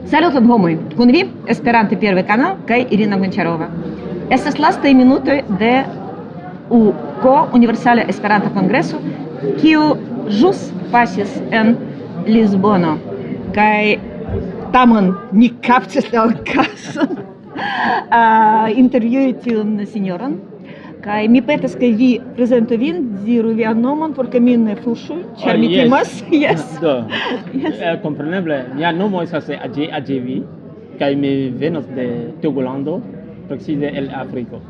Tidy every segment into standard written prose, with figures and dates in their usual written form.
Saluton homoj, kun vi Esperanto Первый kanal kaj Irina Goncharova. Estas lastaj minutoj de UK Universala Esperanto Kongreso, kiu ĵus pasis en Lisbono. Kaj tamen mi kaptis la okazon intervjui tiun sinjoron. Kaj mi petas, ke vi prezentu vin, diru vian nomon, por ke mi ne fuŝu, ĉar mi timas. Yes. Kompreneble, mia nomo estas Ajevi, kaj mi venas de Togolando, precize el Afriko.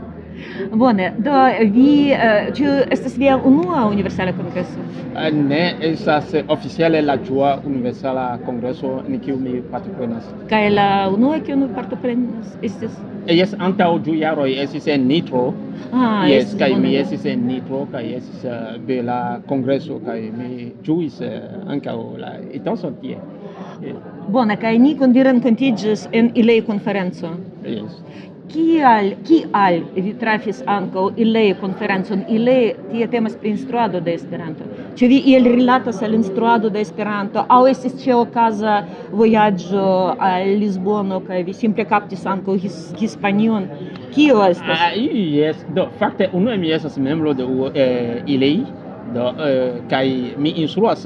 Bone, do vi, ĉu estas via unua Universala Kongreso? Ne, estas oficiale la dua Universala Kongreso en kiu mi partoprenas. Kaj la unua kiun vi partoprenas estis? Jes, antaŭ du jaroj estis en Nitro. Yes, kaj mi estis en Nitro, kaj estis bela kongreso, kaj mi ĝuis ankaŭ la etason tie. Bone, kaj ni kun vi renkontiĝis en ilei konferenco. Yes. Kial vi trafis ankaŭ ilei konferencon? Ilei tie temas pri instruado de Esperanto. Ĉu vi iel rilatas al instruado de Esperanto, aŭ estis ĉiaokaza vojaĝo al Lisbono kaj vi simple kaptis ankaŭ Hispanion? Kio estas? Yes, do fakte unue mi estas membro de ilei, kaj mi instruas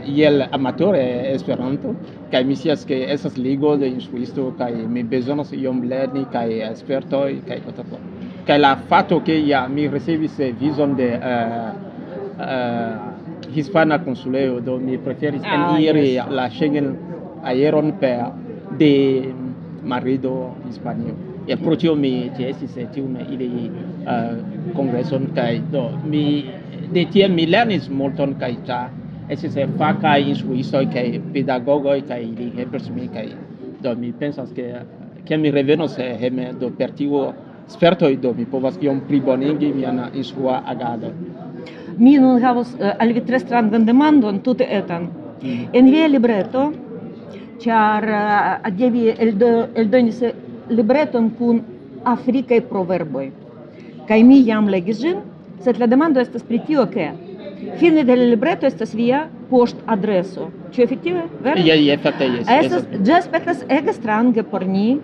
iel amatore Esperanto, kaj mi scias ke estas ligo de instruisto kaj mi bezonas iom lerni kaj spertoj kaj kotoko. Kaj la fato ke mi ricevis vizon de hispana konsuleo, do mi preferis eniri la Schengen aeron per de Madrido, Hispanio. Pro tio mi ĉesis tiun ilei kongreson, kaj do de tie mi lernis multon, kaj estis fakaj instruistoj kaj pedagogoj, kaj ili helpis min, kaj do mi pensas ke mi revenos hejme, do per tio spertoj do mi povas iom plibonigi mian instrua agadon. Mi nun havas al vi tre strangan demandon, tute etan. En via libreto, ĉar Ajevi eldonis libreton kun afrikaj proverboj, kaj mi jam legis ĝin, sed la demando estas pri tio, ke fine de la libreto estas via poŝtadreso. Ĉu efektive, vere? Ja, fakte jes. Ĝi aspektas ege strange por ni,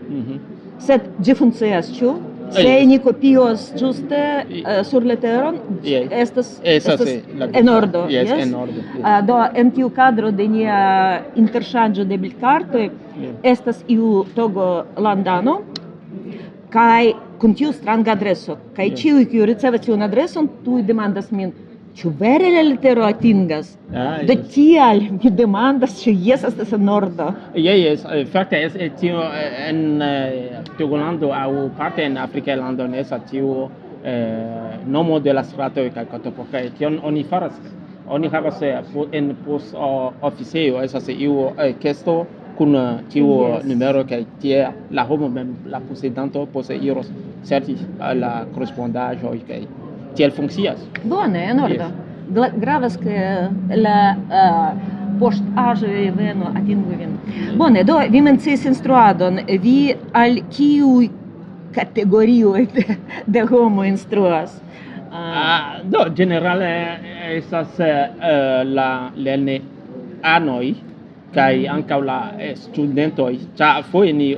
sed ĝi funkcias, ĉu? Se ni kopios ĝuste sur leteron, estas en ordo. Yes, en ordo. Do en tiu kadro de nia interŝanĝo de bildkartoj estas iu togolandano kaj kun tiu stranga adreso. Kaj ĉiuj, kiuj ricevas tiun adreson, tuj demandas min: ĉu vere la litero atingas? Do tial mi demandas, ĉu jes estas en ordo. Yes, fakte tio en Togolando aŭ parte en afrikaj landoj estas tiu nomo de la stratoj kaj kotoko, kaj tion oni faras. Oni havas en poŝtoficejo estas iu kesto kun tiu numero, kaj tie la homo mem, la posedanto, poste iros serĉi la korespondaĵoj, kaj tiel funkcias. Bone, en ordo. Gravas, ke la poŝtaĵoj venu atingu vin. Bone, do vi menciis instruadon. Vi al kiuj kategorioj de homo instruas? Do ĝenerale estas la lerneanoj kaj ankaŭ la studentoj, ĉar foje ni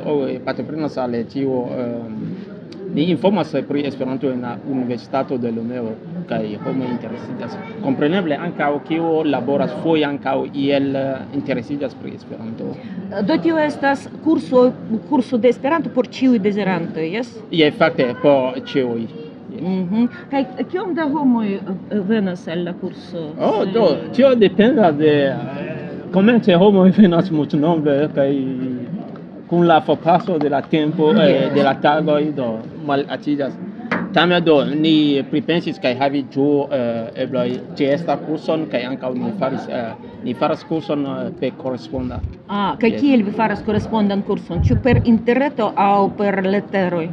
partoprenas al tiu ni informas pri Esperanto en la Universitato de Lomeo, kaj homoj interesiĝas. Kompreneble ankaŭ kiu laboras foje ankaŭ iel interesiĝas pri Esperanto. Do tio estas kurso de Esperanto por ĉiuj dezirantoj, jes? Je, fakte por ĉiuj. Kaj kiom da homoj venas al la kurso? Do tio dependas de komence homoj venas multnombre, kaj kun la forpaso de la tempo, de la tagoj, do malaĉiĝas. Tamen do ni pripensis kaj havi ĝu ebloj ĉeesta kurson, kaj ankaŭ ni faras kurson per koresponda. Kaj kiel vi faras korespondan kurson? Ĉu per interreto aŭ per leteroj?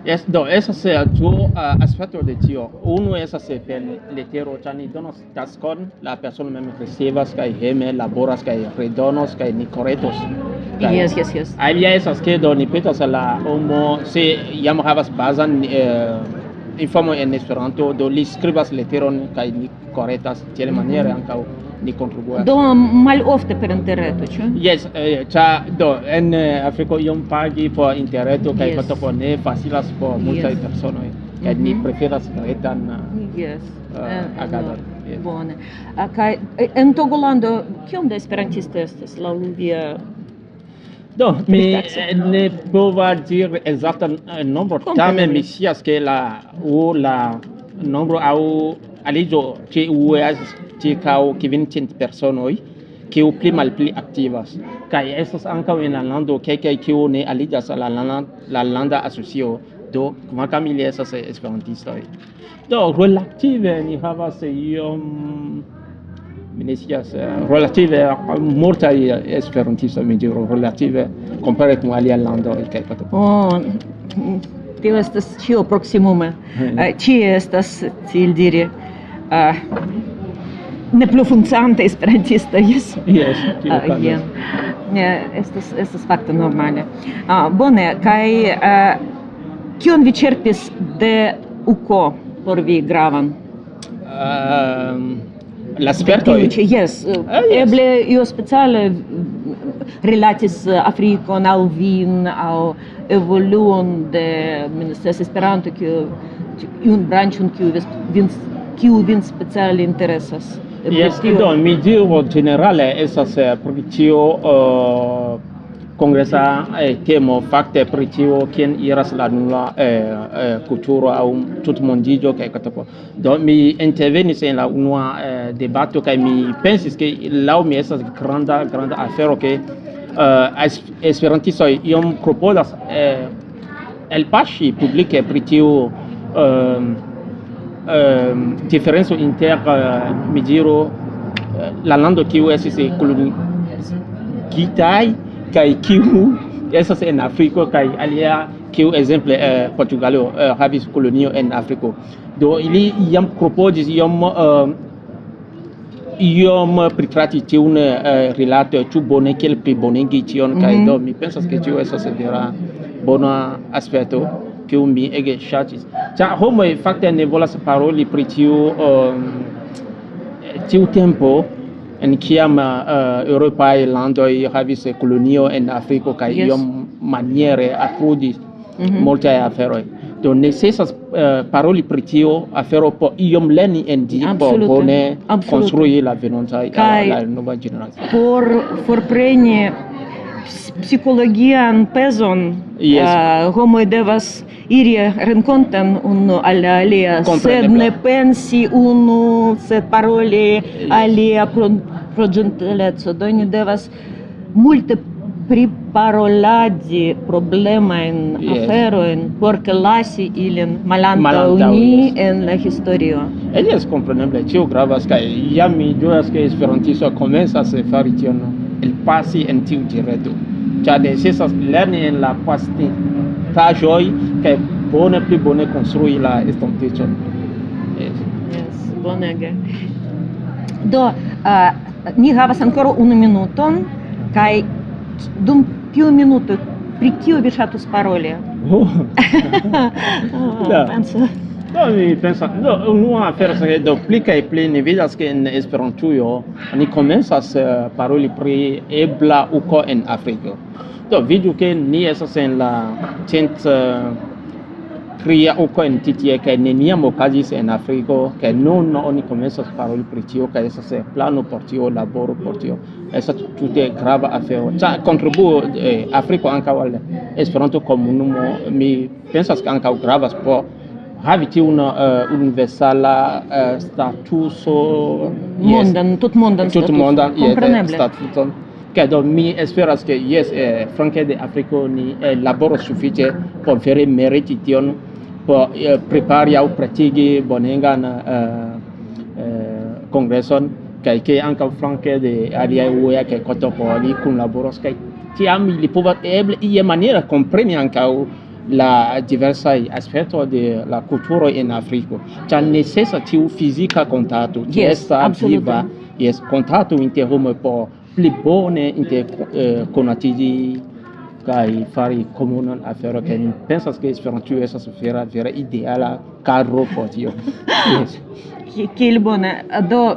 Yes, do estas du aspektoj de tio. Unu estas per letero, ĉar ni donas taskon, la persono mem ricevas kaj hejme laboras kaj redonos kaj ni korektos. Yes. Alia estas ke do ni petas al la homo, se jam havas bazan informo en Esperanto, do li skribas leteron kaj ni korektas tiel maniere ankaŭ ni contribuas. Do malofte per interreto, ĉu? Yes, do en Afriko iom pagi por interreto kaj Yes. foto ne facilas por multaj Yes. personoj. Kaj ni preferas retan Yes. agadon. Yes. Bone. Kaj en Togolando kiom da esperantistoj estas laŭ via? Do, mi Taxi. ne povas diri ekzaktan nombro, tamen mi scias ke la nombro aŭ aliĝo ĉiu estas ĉirkaŭ 500 personoj kiu pli malpli aktivas. Kaj estas ankaŭ en la lando kelkaj kiu ne aliĝas al la landa asocio, do kvankam ili estas esperantistoj. Do relative ni havas iom mi ne scias relative multaj esperantistoj, mi diru relative kompare kun aliaj landoj kaj Tio estas ĉio proksimume. Ĉie estas, tiel diri, ne plu funkcianta esperantisto, yes. Yes, tio okazas. Jen. Estas fakte normale. Bone, kaj kion vi ĉerpis de UKO por vi gravan? La spertoj. Yes, eble io speciale rilatis Afrikon aŭ vin aŭ evoluon de Ministerio Esperanto, iun branĉon kiu vin speciale interesas. Yes, do mi diru generale estas pri tio kongresa temo fakte pri tio kien iras la nula kulturo aŭ tutmondiĝo kaj katako. Do mi intervenis en la unua debato kaj mi pensis ke laŭ mi estas granda afero ke esperantistoj iom klopodas elpaŝi publike pri tiu diferenco inter mi diru la lando kiu estis kolonigitaj kaj kiu estas en Afriko kaj alia kiu ekzemple Portugalo havis kolonio en Afriko. Do ili jam klopodis iom pritrati tiun rilato ĉu bone kiel plibonigi tion kaj do mi pensas ke tio estas vera bona aspekto kiu mi ege ŝatis. Ĉar homoj fakte ne volas paroli pri tiu tempo en kiam eŭropaj landoj havis kolonio en Afriko kaj iom maniere aprudis multaj aferoj. Do necesas paroli pri tio afero por iom lerni en ĝi por bone konstrui la venontaj la nova generacio. Por forpreni psikologian pezon, homoj devas iri renkonten unu al la alia, sed ne pensi unu, sed paroli alia pro ĝenteleco. Do ni devas multe priparoladi problemajn aferojn por lasi ilin malantaŭ ni en la historio. Jes, kompreneble, tio gravas kaj jam mi ĝojas ke esperantistoj komencas fari tion elpasi en tiu direto. Ĉar necesas lerni en la pasintaĵoj kaj pli bone konstrui la estonteĉon. Yes, bonege. Do, ni havas ankoraŭ unu minuton kaj dum tiu minuto pri kio vi ŝatus paroli? Penso. Do mi pensas, unua afero do pli kaj pli ni vidas ke en Esperantujo ni komencas paroli pri ebla UKO en Afriko. Do vidu ke ni estas en la tria UKO en tie kaj neniam okazis en Afriko kaj nun oni komencas paroli pri tio kaj estas plano por tio, laboro por tio. Estas tute grava afero. Ĉar kontribuo Afriko ankaŭ al Esperanto komunumo mi pensas ke ankaŭ gravas por havi tiun universala statuso tutmondan statuson. Kaj do mi esperas ke flanke de Afriko ni laboros sufiĉe por vere meriti tion por prepari aŭ pratigi bonegan kongreson kaj ke ankaŭ flanke de aliaj uea kaj kotopoli kunlaboros kaj tiam ili povas eble iamaniere kompreni ankaŭ la diversaj aspektoj de la kulturo en Afriko. Ĉar necesas tiu fizika kontakto, esta viva kontakto inter homoj por pli bone interkonatiĝi kaj fari komunan aferon. Kaj mi pensas ke Esperantujo estas vera ideala kadro por tio. Kiel bone. Do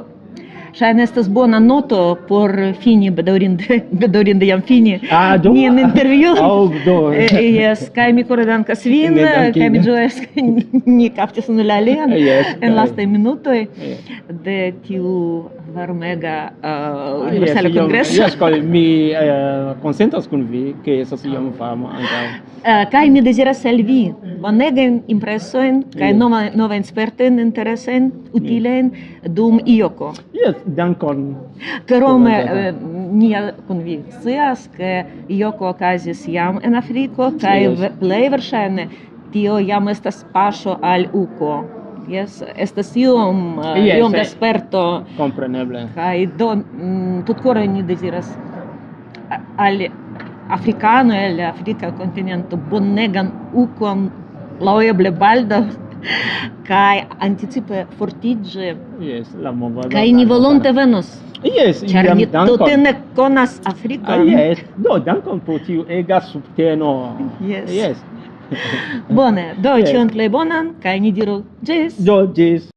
Ŝajne estas bona noto por fini, bedaŭrinde jam fini Do. nian intervjuon. Do. Jes, kaj mi kore dankas vin, Ne, dankige. kaj mi ĝojas, ke ni kaptis unu la alian Yes, en kaj. lastaj minutoj Yes. de tiu varmega Universala Kongreso. Yes, kaj mi konsentas kun vi, ke estas iom fama ankaŭ. Kaj mi deziras al vi bonegajn impresojn kaj novajn spertojn interesajn, utilajn dum IOKO. Yes, dankon. Krome nia kun vi scias, ke IOKO okazis jam en Afriko kaj Yes. plej verŝajne tio jam estas paŝo al UKO. Yes, estas iom da sperto Kompreneble. kaj do tutkore ni deziras al afrikanoj, al afrika kontinento bonegan UKOn laŭeble baldaŭ kaj anticipe fortiĝi. Yes, la movado. Kaj ni volonte venos, Yes, ĉar jam ni dankon. tute ne konas Afrikon. Yes, dankon pro tiu ega subteno. Yes. Yes. Bone, do Yes. ĉion plej bonan kaj ni diru ĝis. Do, ĝis.